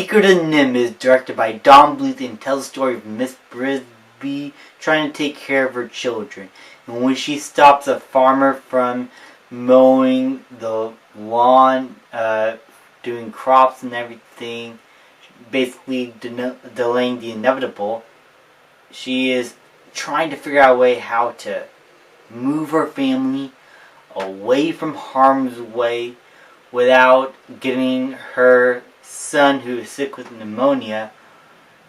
Secret of NIMH is directed by Don Bluth and tells the story of Miss Brisby trying to take care of her children. And when she stops a farmer from mowing the lawn, doing crops and everything, basically delaying the inevitable, she is trying to figure out a way how to move her family away from harm's way without getting her son, who is sick with pneumonia,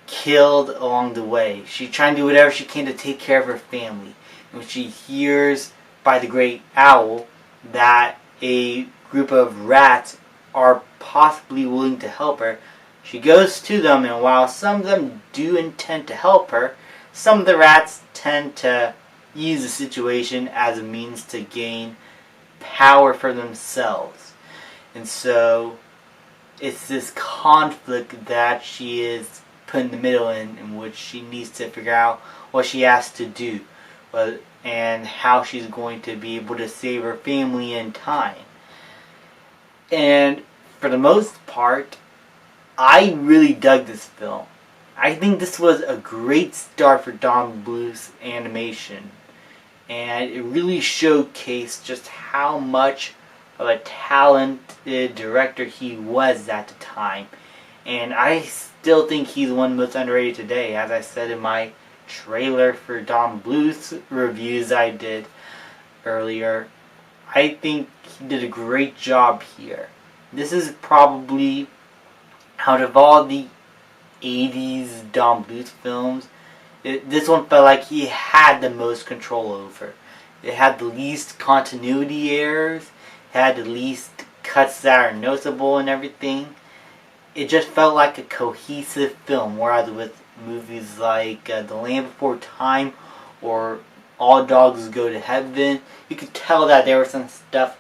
killed along the way. She's trying to do whatever she can to take care of her family. And when she hears by the great owl that a group of rats are possibly willing to help her, she goes to them, and while some of them do intend to help her, some of the rats tend to use the situation as a means to gain power for themselves. And so it's this conflict that she is put in the middle in which she needs to figure out what she has to do and how she's going to be able to save her family in time. And for the most part, I really dug this film. I think this was a great start for Don Bluth's animation, and it really showcased just how much of a talented director he was at the time. And I still think he's one of the most underrated today. As I said in my trailer for Don Bluth's reviews I did earlier, I think he did a great job here. This is probably, out of all the 80s Don Bluth films, this one felt like he had the most control over. It had the least continuity errors, had the least cuts that are noticeable and everything. It just felt like a cohesive film, whereas with movies like The Land Before Time or All Dogs Go to Heaven, you could tell that there was some stuff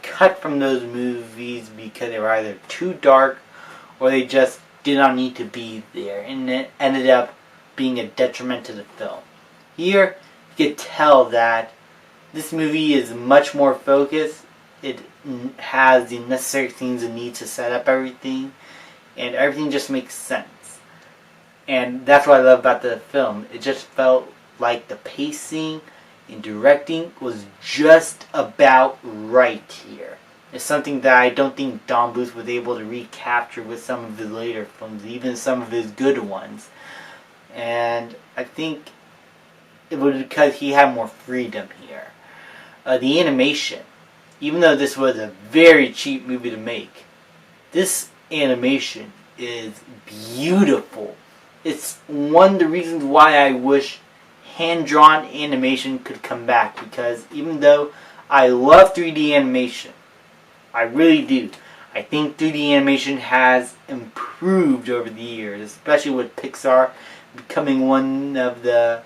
cut from those movies because they were either too dark or they just did not need to be there, and it ended up being a detriment to the film. Here, you could tell that this movie is much more focused. It has the necessary things it needs to set up everything, and everything just makes sense. And that's what I love about the film. It just felt like the pacing and directing was just about right here. It's something that I don't think Don Bluth was able to recapture with some of his later films, even some of his good ones. And I think it was because he had more freedom here. The animation, even though this was a very cheap movie to make, this animation is beautiful. It's one of the reasons why I wish hand-drawn animation could come back, because even though I love 3D animation, I really do, I think 3D animation has improved over the years, especially with Pixar becoming one of the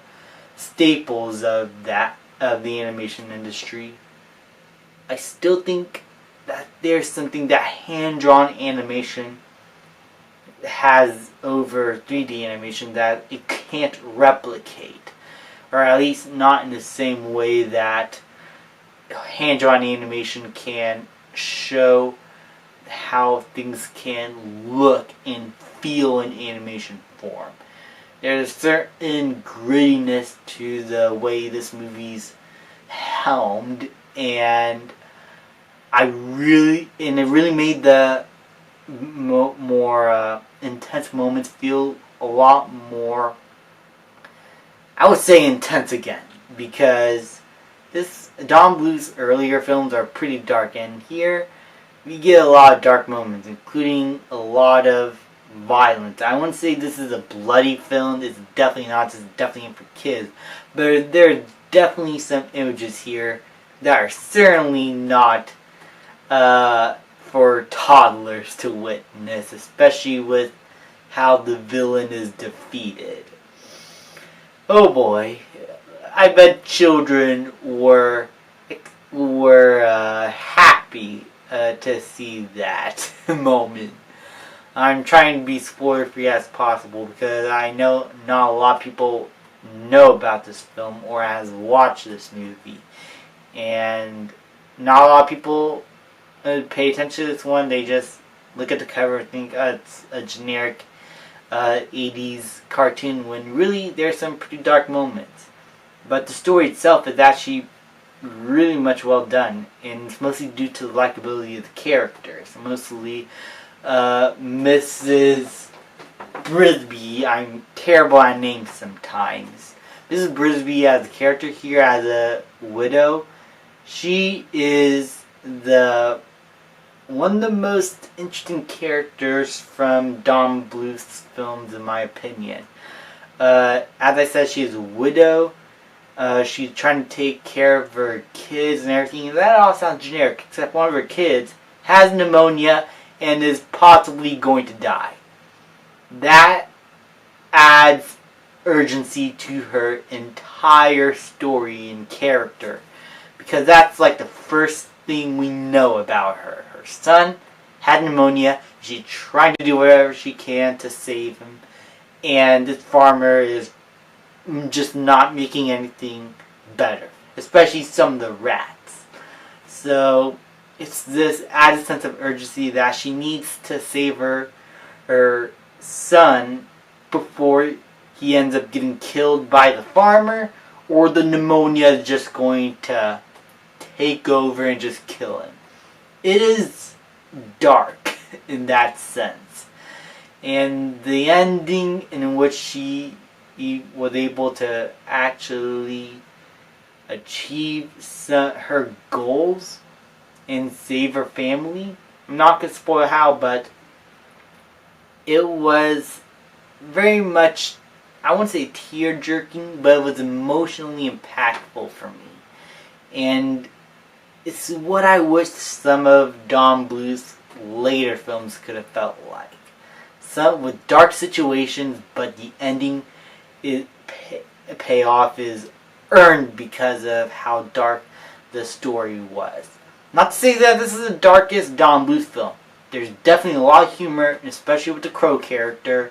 staples of the animation industry. I still think that there's something that hand-drawn animation has over 3D animation that it can't replicate, or at least not in the same way that hand-drawn animation can show how things can look and feel in animation form. There's a certain grittiness to the way this movie's helmed, and it really made the more intense moments feel a lot more, I would say, intense again, because Don Bluth's earlier films are pretty dark, and here we get a lot of dark moments, including a lot of violence. I wouldn't say this is a bloody film. It's definitely not. This is definitely aimed for kids. But there are definitely some images here that are certainly not for toddlers to witness, especially with how the villain is defeated. Oh boy. I bet children were happy to see that moment. I'm trying to be spoiler-free as possible because I know not a lot of people know about this film or has watched this movie, and not a lot of people pay attention to this one. They just look at the cover, think it's a generic 80s cartoon, when really there's some pretty dark moments. But the story itself is actually really much well done, and it's mostly due to the likability of the characters. Mostly Mrs. Brisby. I'm terrible at names sometimes. Mrs. Brisby as a character here, as a widow, she is one of the most interesting characters from Don Bluth's films, in my opinion. As I said, she is a widow. She's trying to take care of her kids and everything. And that all sounds generic, except one of her kids has pneumonia and is possibly going to die. That adds urgency to her entire story and character, because that's like the first thing we know about her. Her son had pneumonia. She's trying to do whatever she can to save him, and this farmer is just not making anything better, especially some of the rats. So it's this added sense of urgency that she needs to save her son before he ends up getting killed by the farmer, or the pneumonia is just going to take over and just kill him. It is dark in that sense. And the ending in which she was able to actually achieve her goals and save her family, I'm not going to spoil how, but it was very much, I wouldn't say tear-jerking, but it was emotionally impactful for me. And it's what I wish some of Don Bluth's later films could have felt like. Some with dark situations, but the ending payoff is earned because of how dark the story was. Not to say that this is the darkest Don Bluth film. There's definitely a lot of humor, especially with the Crow character,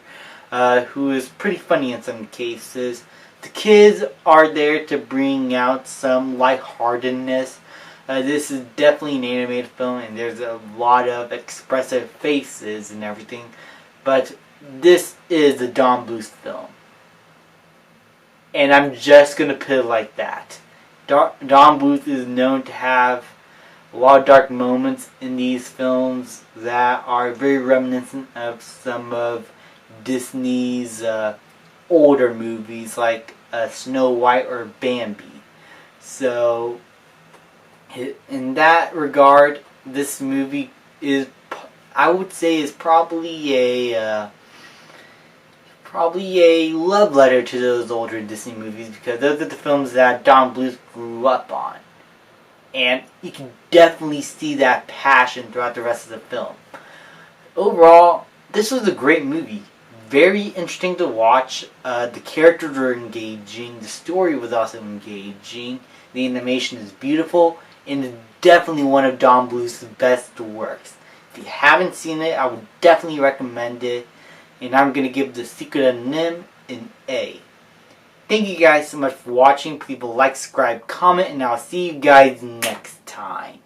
who is pretty funny in some cases. The kids are there to bring out some lightheartedness. This is definitely an animated film, and there's a lot of expressive faces and everything. But this is a Don Bluth film. And I'm just going to put it like that. Don Bluth is known to have a lot of dark moments in these films that are very reminiscent of some of Disney's older movies, like Snow White or Bambi. So, in that regard, this movie is, I would say, is probably a love letter to those older Disney movies, because those are the films that Don Bluth grew up on. And you can definitely see that passion throughout the rest of the film. Overall, this was a great movie. Very interesting to watch. The characters were engaging. The story was also engaging. The animation is beautiful. And it's definitely one of Don Bluth's best works. If you haven't seen it, I would definitely recommend it. And I'm going to give The Secret of NIMH an A. Thank you guys so much for watching. Please like, subscribe, comment, and I'll see you guys next time.